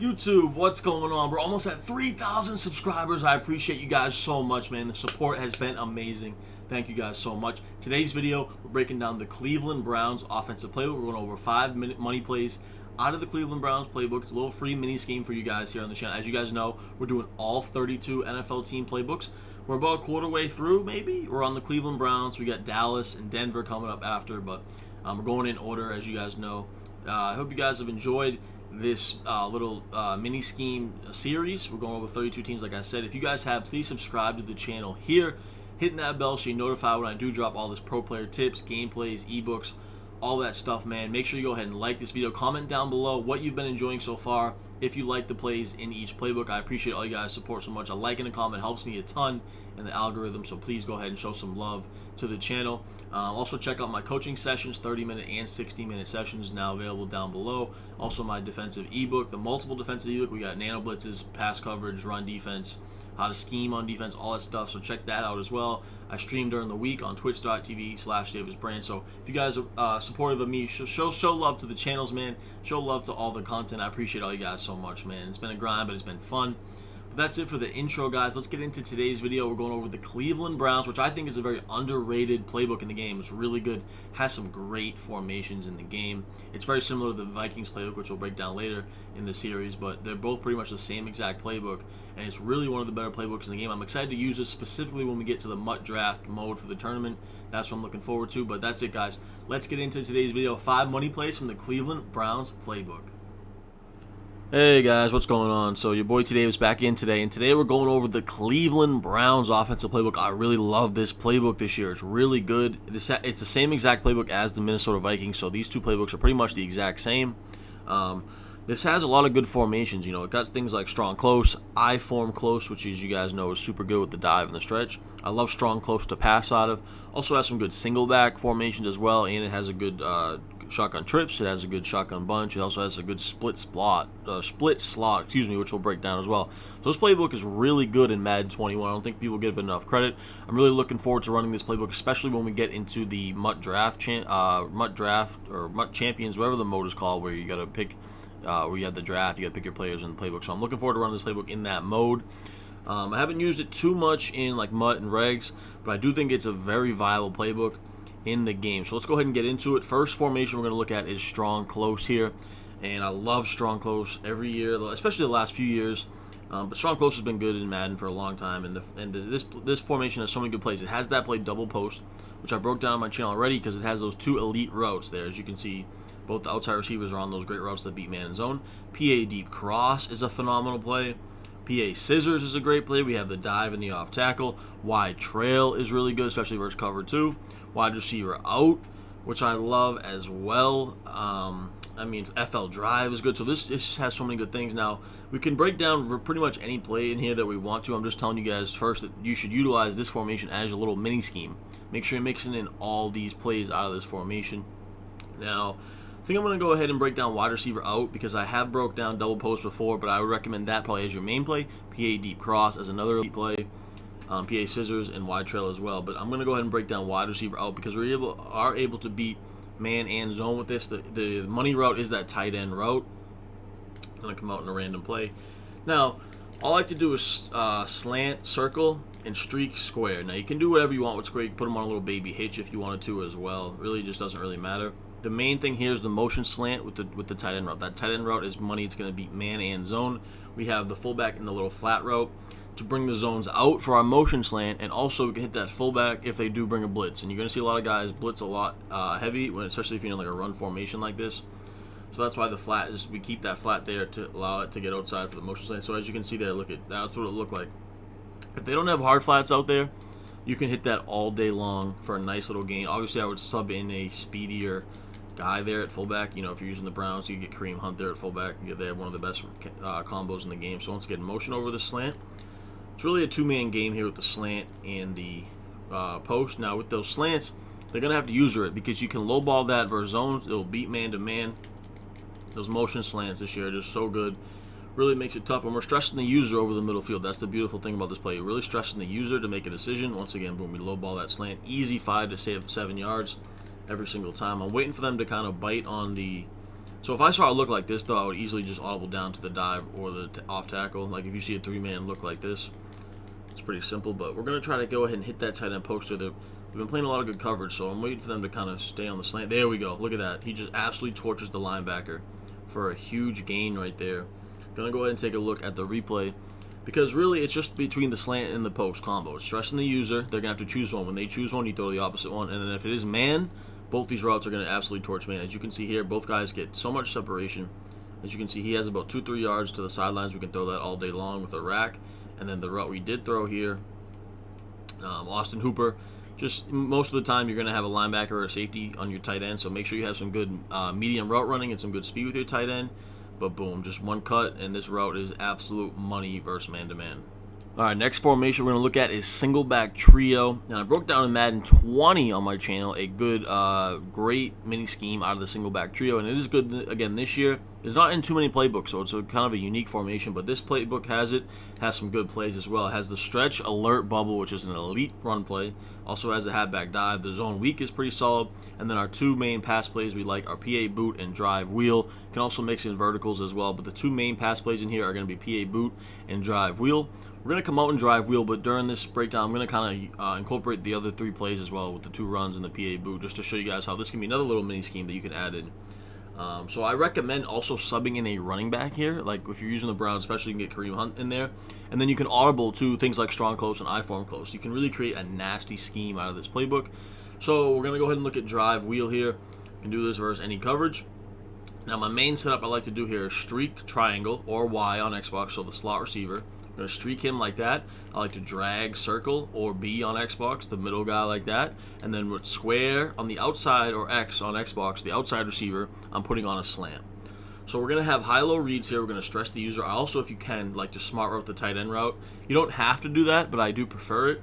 YouTube, what's going on? We're almost at 3,000 subscribers. I appreciate you guys so much, man. The support has been amazing. Thank you guys so much. Today's video, we're breaking down the Cleveland Browns offensive playbook. We're going over 5-minute money plays out of the Cleveland Browns playbook. It's a little free mini scheme for you guys here on the channel. As you guys know, we're doing all 32 NFL team playbooks. We're about a quarter way through, maybe. We're on the Cleveland Browns. We got Dallas and Denver coming up after, but we're going in order, as you guys know. I hope you guys have enjoyed this little mini scheme series. We're going over 32 teams, like I said. If you guys have, please subscribe to the channel here, hitting that bell so you're notified when I do drop all this pro player tips, gameplays, ebooks, all that stuff, man. Make sure you go ahead and like this video. Comment down below what you've been enjoying so far. If you like the plays in each playbook, I appreciate all you guys' support so much. A like and a comment helps me a ton in the algorithm, so please go ahead and show some love to the channel. Also check out my coaching sessions, 30-minute and 60-minute sessions, now available down below. Also my defensive ebook, the multiple defensive ebook. We got nano blitzes, pass coverage, run defense, how to scheme on defense, all that stuff. So check that out as well. I stream during the week on twitch.tv/DavisBrand. So if you guys are supportive of me, show love to the channels, man. Show love to all the content. I appreciate all you guys so much, man. It's been a grind, but it's been fun. That's it for the intro, guys. Let's get into today's video. We're going over the Cleveland Browns, which I think is a very underrated playbook in the game. It's really good. Has some great formations in the game. It's very similar to the Vikings playbook, which we'll break down later in the series, but they're both pretty much the same exact playbook, and it's really one of the better playbooks in the game. I'm excited to use this specifically when we get to the MUT draft mode for the tournament. That's what I'm looking forward to, but that's it, guys. Let's get into today's video. 5 money plays from the Cleveland Browns playbook. Hey guys, what's going on? So your boy today is back in today, and today we're going over the Cleveland Browns offensive playbook. I really love this playbook this year. It's really good. It's the same exact playbook as the Minnesota Vikings, so these two playbooks are pretty much the exact same. This has a lot of good formations. You know, it got things like strong close, I form close, which, as you guys know, is super good with the dive and the stretch. I love strong close to pass out of. Also has some good single back formations as well, and it has a good shotgun trips. It has a good shotgun bunch. It also has a good split slot, which we'll break down as well. So this playbook is really good in Madden 21. I don't think people give it enough credit. I'm really looking forward to running this playbook, especially when we get into the MUT draft or MUT Champions, whatever the mode is called, where you got to pick, where you have the draft, you got to pick your players in the playbook. So I'm looking forward to running this playbook in that mode. I haven't used it too much in like MUT and regs, but I do think it's a very viable playbook in the game. So let's go ahead and get into it. First formation we're going to look at is strong close here, and I love strong close every year, especially the last few years. But strong close has been good in Madden for a long time, and this formation has so many good plays. It has that play double post, which I broke down on my channel already because it has those 2 elite routes there. As you can see, both the outside receivers are on those great routes that beat man and zone. PA deep cross is a phenomenal play. PA scissors is a great play. We have the dive and the off tackle. Wide trail is really good, especially versus cover 2. Wide receiver out, which I love as well. I mean, FL drive is good. So this just has so many good things. Now, we can break down pretty much any play in here that we want to. I'm just telling you guys first that you should utilize this formation as a little mini scheme. Make sure you're mixing in all these plays out of this formation. Now, I think I'm going to go ahead and break down wide receiver out because I have broke down double post before, but I would recommend that probably as your main play. PA deep cross as another elite play. PA scissors and wide trail as well. But I'm going to go ahead and break down wide receiver out because we are able to beat man and zone with this. The money route is that tight end route. I'm going to come out in a random play. Now, all I like to do is slant, circle, and streak square. Now, you can do whatever you want with square. You can put them on a little baby hitch if you wanted to as well. Really just doesn't really matter. The main thing here is the motion slant with the tight end route. That tight end route is money. It's going to beat man and zone. We have the fullback in the little flat route to bring the zones out for our motion slant, and also we can hit that fullback if they do bring a blitz. And you're going to see a lot of guys blitz a lot heavy, especially if you're in like a run formation like this. So that's why the flat is, we keep that flat there to allow it to get outside for the motion slant. So as you can see there, look at that's what it looked like. If they don't have hard flats out there, you can hit that all day long for a nice little gain. Obviously, I would sub in a speedier guy there at fullback. You know, if you're using the Browns, you get Kareem Hunt there at fullback. They have one of the best combos in the game. So once again, motion over the slant. It's really a 2-man game here with the slant and the post. Now with those slants, they're going to have to user it because you can low ball that versus zones. It'll beat man to man. Those motion slants this year are just so good. Really makes it tough. And we're stressing the user over the middle field. That's the beautiful thing about this play. You're really stressing the user to make a decision. Once again, boom, we low ball that slant. Easy 5 to 7 yards every single time. I'm waiting for them to kind of bite on the So if I saw it look like this, though, I would easily just audible down to the dive or the off tackle. Like if you see a 3-man look like this, it's pretty simple. But we're going to try to go ahead and hit that tight end poster. They've been playing a lot of good coverage, so I'm waiting for them to kind of stay on the slant. There we go. Look at that. He just absolutely tortures the linebacker for a huge gain right there. Going to go ahead and take a look at the replay, because really it's just between the slant and the post combo. It's stressing the user. They're going to have to choose one. When they choose one, you throw the opposite one. And then if it is man, both these routes are going to absolutely torch man. As you can see here, both guys get so much separation. As you can see, he has about 2-3 yards to the sidelines. We can throw that all day long with a rack. And then the route we did throw here, Austin Hooper, just most of the time you're going to have a linebacker or a safety on your tight end. So make sure you have some good medium route running and some good speed with your tight end. But boom, just one cut, and this route is absolute money versus man-to-man. All right, next formation we're going to look at is Singleback Trio. Now, I broke down in Madden 20 on my channel a good, great mini scheme out of the Singleback Trio, and it is good, again, this year. It's not in too many playbooks, so it's kind of a unique formation, but this playbook has some good plays as well. It has the stretch alert bubble, which is an elite run play. Also has a halfback dive. The zone weak is pretty solid, and then our two main pass plays we like are PA boot and drive wheel. You can also mix in verticals as well, but the two main pass plays in here are going to be PA boot and drive wheel. We're going to come out and drive wheel, but during this breakdown, I'm going to kind of incorporate the other three plays as well with the two runs and the PA boot, just to show you guys how this can be another little mini scheme that you can add in. So I recommend also subbing in a running back here. Like if you're using the Browns, especially, you can get Kareem Hunt in there. And then you can audible to things like strong close and I-form close. You can really create a nasty scheme out of this playbook. So we're going to go ahead and look at drive wheel here. You can do this versus any coverage. Now my main setup I like to do here is streak triangle or Y on Xbox, so the slot receiver. I'm going to streak him like that. I like to drag circle or B on Xbox, the middle guy like that. And then with square on the outside or X on Xbox, the outside receiver, I'm putting on a slant. So we're going to have high-low reads here. We're going to stress the user. I also, if you can, like to smart route the tight end route. You don't have to do that, but I do prefer it.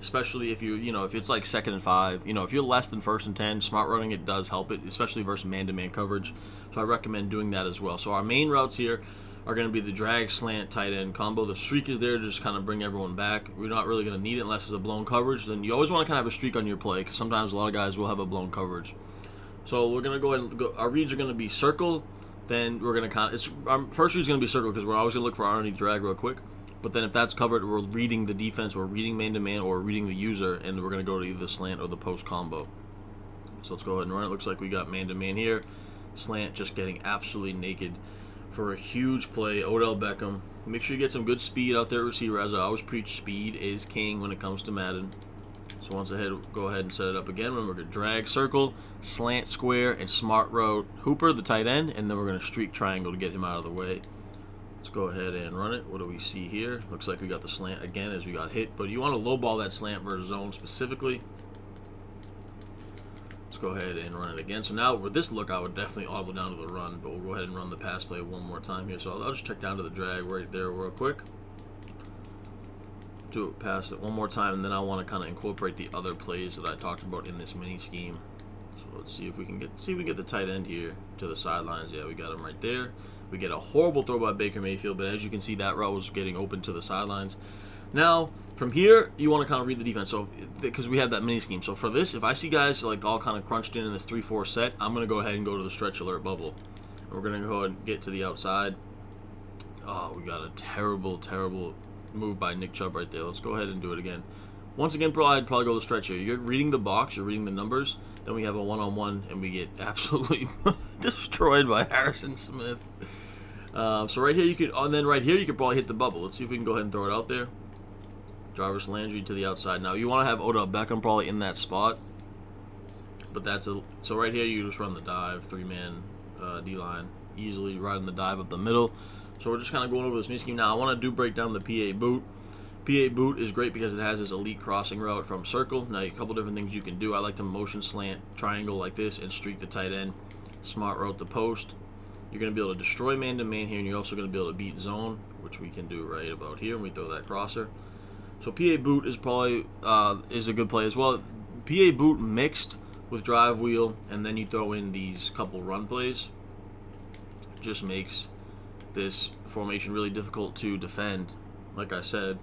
Especially if if it's like 2nd and 5. If you're less than 1st and 10, smart routing it does help it, especially versus man-to-man coverage. So I recommend doing that as well. So our main routes here are going to be the drag slant tight end combo. The streak is there to just kind of bring everyone back. We're not really going to need it unless it's a blown coverage. Then you always want to kind of have a streak on your play, because sometimes a lot of guys will have a blown coverage. So we're going to go ahead and go. Our reads are going to be circle. Then we're going to our first read is going to be circle, because we're always going to look for our underneath drag real quick. But then if that's covered, we're reading the defense, we're reading man-to-man, or reading the user, and we're going to go to either the slant or the post combo. So let's go ahead and run it. Looks like we got man-to-man here. Slant just getting absolutely naked for a huge play. Odell Beckham. Make sure you get some good speed out there, receiver. As I always preach, speed is king when it comes to Madden. So once ahead, go ahead and set it up again. Remember, we're going to drag circle, slant square, and smart route Hooper, the tight end, and then we're going to streak triangle to get him out of the way. Let's go ahead and run it. What do we see here? Looks like we got the slant again as we got hit, but you want to lowball that slant versus zone specifically. Let's go ahead and run it again. So now with this look, I would definitely audible down to the run, but we'll go ahead and run the pass play one more time here. So I'll just check down to the drag right there real quick. Do it past it one more time, and then I want to kind of incorporate the other plays that I talked about in this mini scheme. So let's see if we can get the tight end here to the sidelines. Yeah, we got him right there. We get a horrible throw by Baker Mayfield, but as you can see, that route was getting open to the sidelines. Now, from here, you want to kind of read the defense, so because we have that mini scheme. So for this, if I see guys like all kind of crunched in this 3-4 set, I'm going to go ahead and go to the stretch alert bubble. And we're going to go ahead and get to the outside. Oh, we got a terrible, terrible move by Nick Chubb right there. Let's go ahead and do it again. Once again, I'd probably go to the stretch here. You're reading the box, you're reading the numbers. Then we have a one-on-one, and we get absolutely destroyed by Harrison Smith. So right here, you could probably hit the bubble. Let's see if we can go ahead and throw it out there. Jarvis Landry to the outside. Now you want to have Odell Beckham probably in that spot, but so right here you just run the dive, 3-man D-line, easily right in the dive up the middle. So we're just kind of going over this mini scheme now. I want to break down the PA boot. PA boot is great because it has this elite crossing route from circle. Now a couple different things you can do. I like to motion slant triangle like this and streak the tight end. Smart route the post. You're going to be able to destroy man-to-man here, and you're also going to be able to beat zone, which we can do right about here when we throw that crosser. So PA boot is probably is a good play as well. PA boot mixed with drive wheel, and then you throw in these couple run plays. Just makes this formation really difficult to defend. Like I said,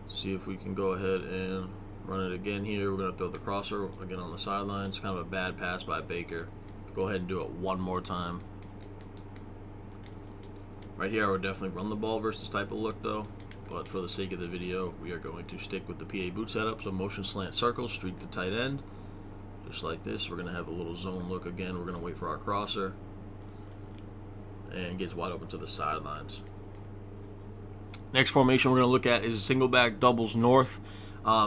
see if we can go ahead and run it again here. We're going to throw the crosser again on the sidelines. Kind of a bad pass by Baker. Go ahead and do it one more time. Right here, I would definitely run the ball versus this type of look, though. But for the sake of the video, we are going to stick with the PA boot setup. So motion slant circle, streak the tight end. Just like this. We're going to have a little zone look again. We're going to wait for our crosser. And gets wide open to the sidelines. Next formation we're going to look at is single back doubles north.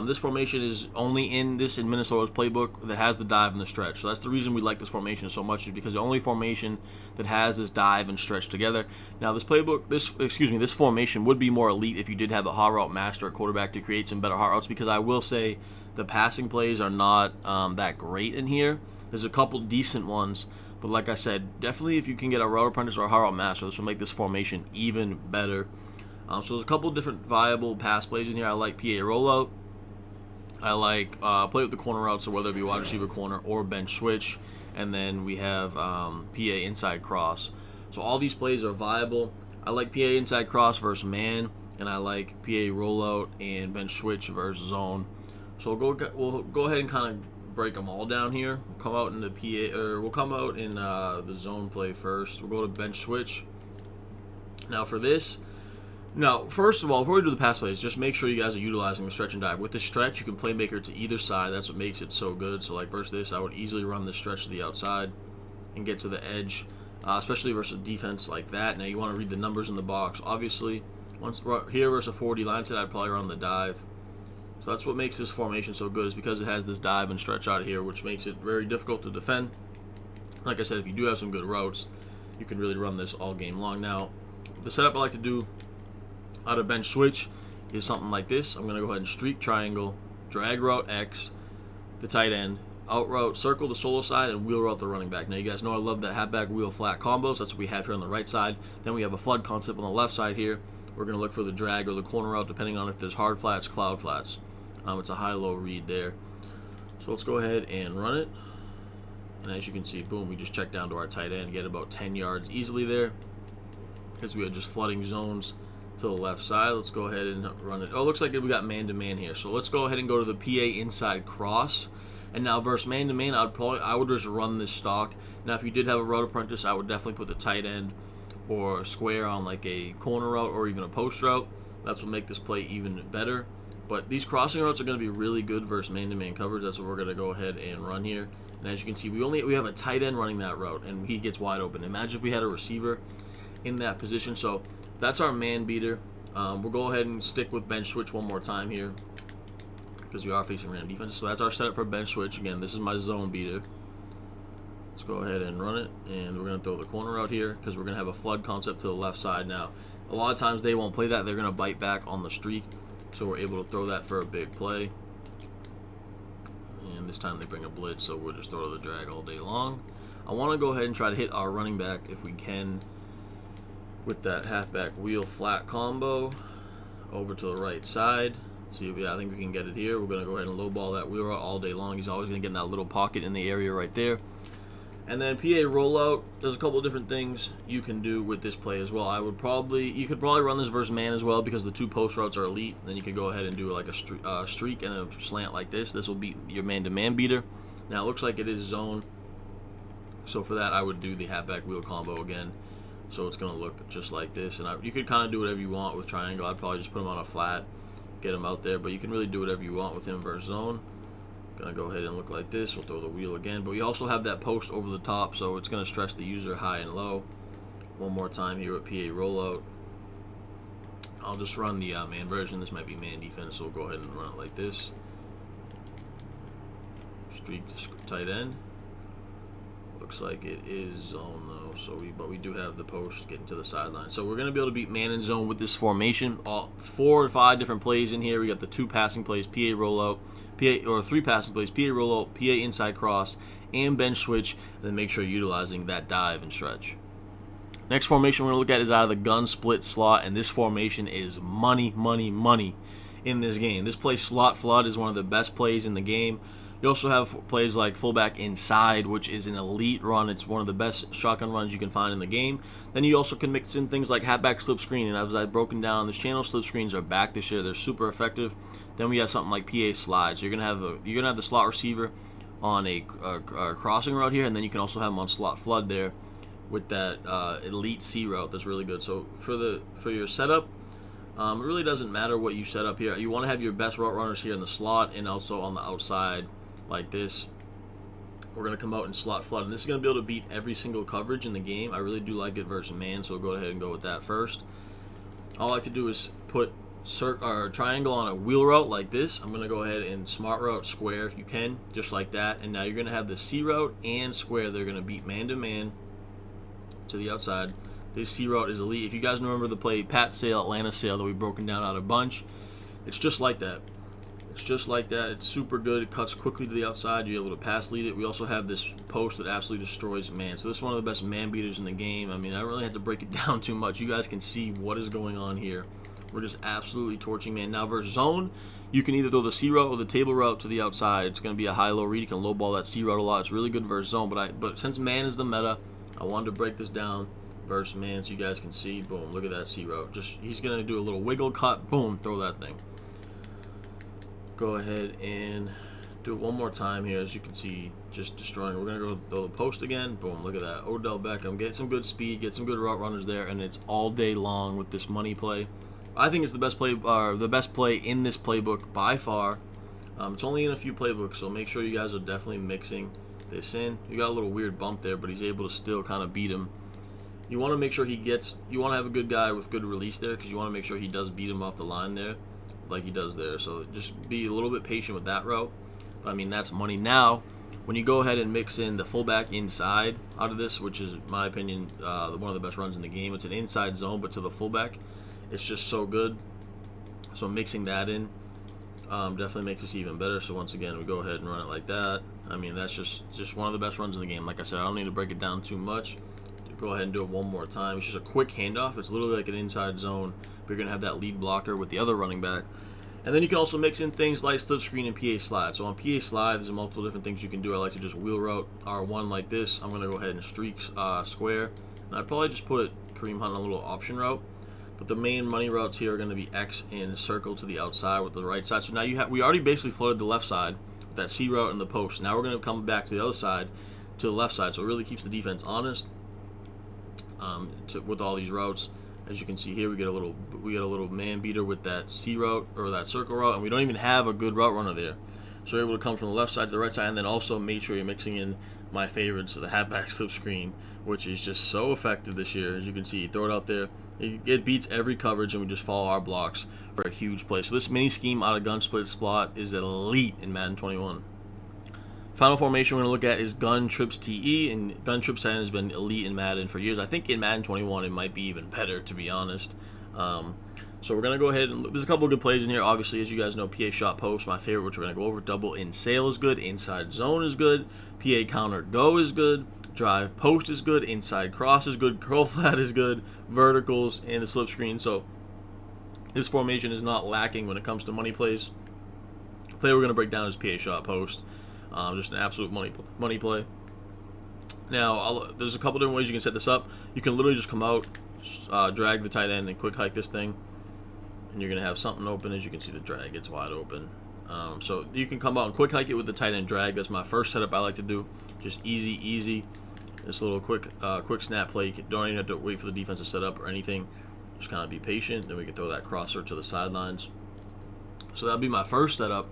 This formation is only in Minnesota's playbook that has the dive and the stretch. So that's the reason we like this formation so much, is because the only formation that has this dive and stretch together. Now this formation would be more elite if you did have the hot route master at quarterback to create some better hot routes, because I will say the passing plays are not that great in here. There's a couple decent ones, but like I said, definitely if you can get a route apprentice or a hot route master, this will make this formation even better. So there's a couple different viable pass plays in here. I like PA rollout. I like play with the corner route, so whether it be wide receiver corner or bench switch. And then we have PA inside cross. So all these plays are viable. I like PA inside cross versus man, and I like PA rollout and bench switch versus zone. So we'll go ahead and kind of break them all down here. We'll come out in the PA, or we'll come out in the zone play first. We'll go to bench switch. Now for this. Now, first of all, before we do the pass plays, just make sure you guys are utilizing the stretch and dive. With the stretch, you can playmaker to either side. That's what makes it so good. So, like versus this, I would easily run the stretch to the outside and get to the edge, especially versus defense like that. Now, you want to read the numbers in the box. Obviously, once here versus a 4D line set, I'd probably run the dive. So that's what makes this formation so good, is because it has this dive and stretch out of here, which makes it very difficult to defend. Like I said, if you do have some good routes, you can really run this all game long. Now, the setup I like to do out of bench switch is something like this. I'm going to go ahead and streak triangle, drag route X, the tight end, out route circle the solo side, and wheel route the running back. Now you guys know I love that halfback wheel flat combos. That's what we have here on the right side. Then we have a flood concept on the left side here. We're going to look for the drag or the corner route depending on if there's hard flats, cloud flats. It's a high-low read there. So let's go ahead and run it. And as you can see, boom, we just check down to our tight end, get about 10 yards easily there, because we are just flooding zones to the left side. Let's go ahead and run it. Oh, it looks like we got man-to-man here. So let's go ahead and go to the PA inside cross. And now versus man-to-man, I would just run this stock. Now, if you did have a route apprentice, I would definitely put the tight end or square on like a corner route or even a post route. That's what make this play even better. But these crossing routes are going to be really good versus man-to-man coverage. That's what we're going to go ahead and run here. And as you can see, we have a tight end running that route, and he gets wide open. Imagine if we had a receiver in that position. So that's our man beater. We'll go ahead and stick with bench switch one more time here, because we are facing random defense. So that's our setup for bench switch. Again, this is my zone beater. Let's go ahead and run it, and we're going to throw the corner out here because we're going to have a flood concept to the left side. Now, a lot of times they won't play that. They're going to bite back on the streak, so we're able to throw that for a big play. And this time they bring a blitz, so we'll just throw the drag all day long. I want to go ahead and try to hit our running back if we can with that halfback wheel flat combo over to the right side. Let's see, I think we can get it here. We're going to go ahead and low ball that wheel all day long. He's always going to get in that little pocket in the area right there. And then PA rollout, there's a couple of different things you can do with this play as well. You could probably run this versus man as well, because the two post routes are elite. Then you can go ahead and do like a streak and a slant like this. This will be your man-to-man beater. Now it looks like it is zone, so for that I would do the halfback wheel combo again. So it's going to look just like this. And you could kind of do whatever you want with triangle. I'd probably just put him on a flat, get him out there. But you can really do whatever you want with him versus zone. Going to go ahead and look like this. We'll throw the wheel again. But we also have that post over the top, so it's going to stress the user high and low. One more time here with PA rollout. I'll just run the man version. This might be man defense, so we'll go ahead and run it like this. Streak to tight end. Looks like it is zone though, but we do have the post getting to the sideline. So we're going to be able to beat man in zone with this formation. 4 or 5 different plays in here. We got the 2 passing plays, PA rollout, 3 passing plays, PA rollout, PA inside cross, and bench switch. And then make sure you're utilizing that dive and stretch. Next formation we're going to look at is out of the gun split slot, and this formation is money, money, money in this game. This play, slot flood, is one of the best plays in the game. You also have plays like fullback inside, which is an elite run. It's one of the best shotgun runs you can find in the game. Then you also can mix in things like halfback slip screen, and as I've broken down this channel, slip screens are back this year. They're super effective. Then we have something like PA slide. So you're gonna have the slot receiver on a crossing route here, and then you can also have him on slot flood there with that elite C route. That's really good. So for your setup, it really doesn't matter what you set up here. You want to have your best route runners here in the slot and also on the outside like this. We're going to come out and slot flood, and this is going to be able to beat every single coverage in the game. I really do like it versus man, so we'll go ahead and go with that first. All I like to do is put triangle on a wheel route like this. I'm going to go ahead and smart route square if you can, just like that. And now you're going to have the C route and square. They're going to beat man-to-man to the outside. This C route is elite. If you guys remember the play Pat Sale, Atlanta Sale that we've broken down out a bunch, it's just like that. It's just like that. It's super good. It cuts quickly to the outside. You're able to pass lead it. We also have this post that absolutely destroys man. So this is one of the best man beaters in the game. I mean, I don't really have to break it down too much. You guys can see what is going on here. We're just absolutely torching man. Now versus zone, you can either throw the C route or the table route to the outside. It's going to be a high-low read. You can low ball that C route a lot. It's really good versus zone. But since man is the meta, I wanted to break this down versus man so you guys can see. Boom, look at that C route. He's going to do a little wiggle cut. Boom, throw that thing. Go ahead and do it one more time here. As you can see, just destroying. We're going to go throw the post again. Boom, look at that. Odell Beckham. Get some good speed. Get some good route runners there. And it's all day long with this money play. I think it's the best play in this playbook by far. It's only in a few playbooks, so make sure you guys are definitely mixing this in. You got a little weird bump there, but he's able to still kind of beat him. You want to make sure you want to have a good guy with good release there, because you want to make sure he does beat him off the line there, like he does there. So just be a little bit patient with that route. But, I mean, that's money. Now, when you go ahead and mix in the fullback inside out of this, which is, in my opinion, one of the best runs in the game. It's an inside zone, but to the fullback, it's just so good. So mixing that in definitely makes this even better. So once again, we go ahead and run it like that. I mean, that's just one of the best runs in the game. Like I said, I don't need to break it down too much. Go ahead and do it one more time. It's just a quick handoff. It's literally like an inside zone. But you're going to have that lead blocker with the other running back. And then you can also mix in things like slip screen and PA slide. So on PA slide, there's multiple different things you can do. I like to just wheel route R1 like this. I'm going to go ahead and streak square. And I'd probably just put Kareem Hunt on a little option route. But the main money routes here are going to be X and circle to the outside with the right side. So now we already basically flooded the left side with that C route and the post. Now we're going to come back to the other side, to the left side. So it really keeps the defense honest with all these routes. As you can see here, we get a little man beater with that C route or that circle route, and we don't even have a good route runner there. So you're able to come from the left side to the right side, and then also make sure you're mixing in my favorites, the halfback slip screen, which is just so effective this year. As you can see, you throw it out there, it beats every coverage, and we just follow our blocks for a huge play. So this mini scheme out of gun split slot is elite in Madden 21. Final formation we're going to look at is gun trips TE, and gun trips 10 has been elite in Madden for years. I think in Madden 21 it might be even better, to be honest. So we're going to go ahead and look. There's a couple of good plays in here. Obviously, as you guys know, PA shot post, my favorite, which we're going to go over. Double in sail is good. Inside zone is good. PA counter go is good. Drive post is good. Inside cross is good. Curl flat is good. Verticals and the slip screen. So this formation is not lacking when it comes to money plays. The play we're going to break down is PA shot post. Just an absolute money play. Now, there's a couple different ways you can set this up. You can literally just come out, drag the tight end, and quick hike this thing. And you're going to have something open. As you can see, the drag gets wide open. So you can come out and quick hike it with the tight end drag. That's my first setup I like to do. Just easy. This little quick snap play. You don't even have to wait for the defense to set up or anything. Just kind of be patient. Then we can throw that crosser to the sidelines. So that'll be my first setup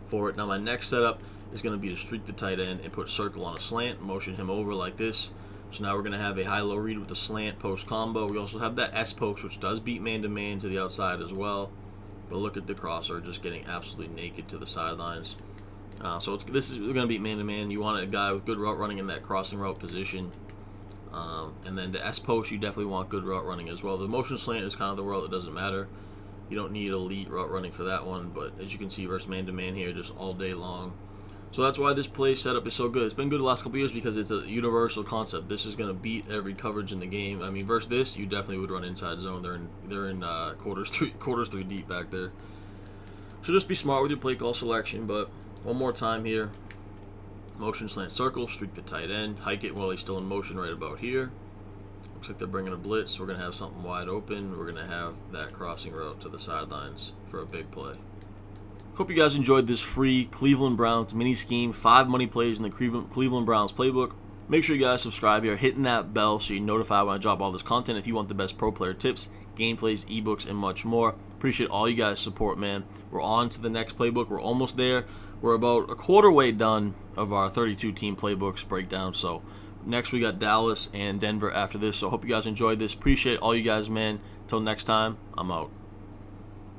for it. Now my next setup is going to be to streak the tight end and put circle on a slant, motion him over like this. So now we're going to have a high-low read with the slant post combo. We also have that S post, which does beat man-to-man to the outside as well. But look at the crosser just getting absolutely naked to the sidelines. So this is going to beat man-to-man. You want a guy with good route running in that crossing route position. And then the S post, you definitely want good route running as well. The motion slant is kind of the route that doesn't matter. You don't need elite route running for that one. But as you can see, versus man-to-man here, just all day long. So that's why this play setup is so good. It's been good the last couple years because it's a universal concept. This is going to beat every coverage in the game. I mean, versus this, you definitely would run inside zone. They're in quarters three deep back there. So just be smart with your play call selection. But one more time here. Motion slant circle, streak the tight end, hike it while he's still in motion right about here. Looks like they're bringing a blitz. We're going to have something wide open. We're going to have that crossing route to the sidelines for a big play. Hope you guys enjoyed this free Cleveland Browns mini scheme, 5 money plays in the Cleveland Browns playbook. Make sure you guys subscribe here, hitting that bell so you're notified when I drop all this content if you want the best pro player tips, gameplays, ebooks, and much more. Appreciate all you guys' support, man. We're on to the next playbook. We're almost there. We're about a quarter way done of our 32-team playbooks breakdown. So next we got Dallas and Denver after this. So hope you guys enjoyed this. Appreciate all you guys, man. Till next time, I'm out.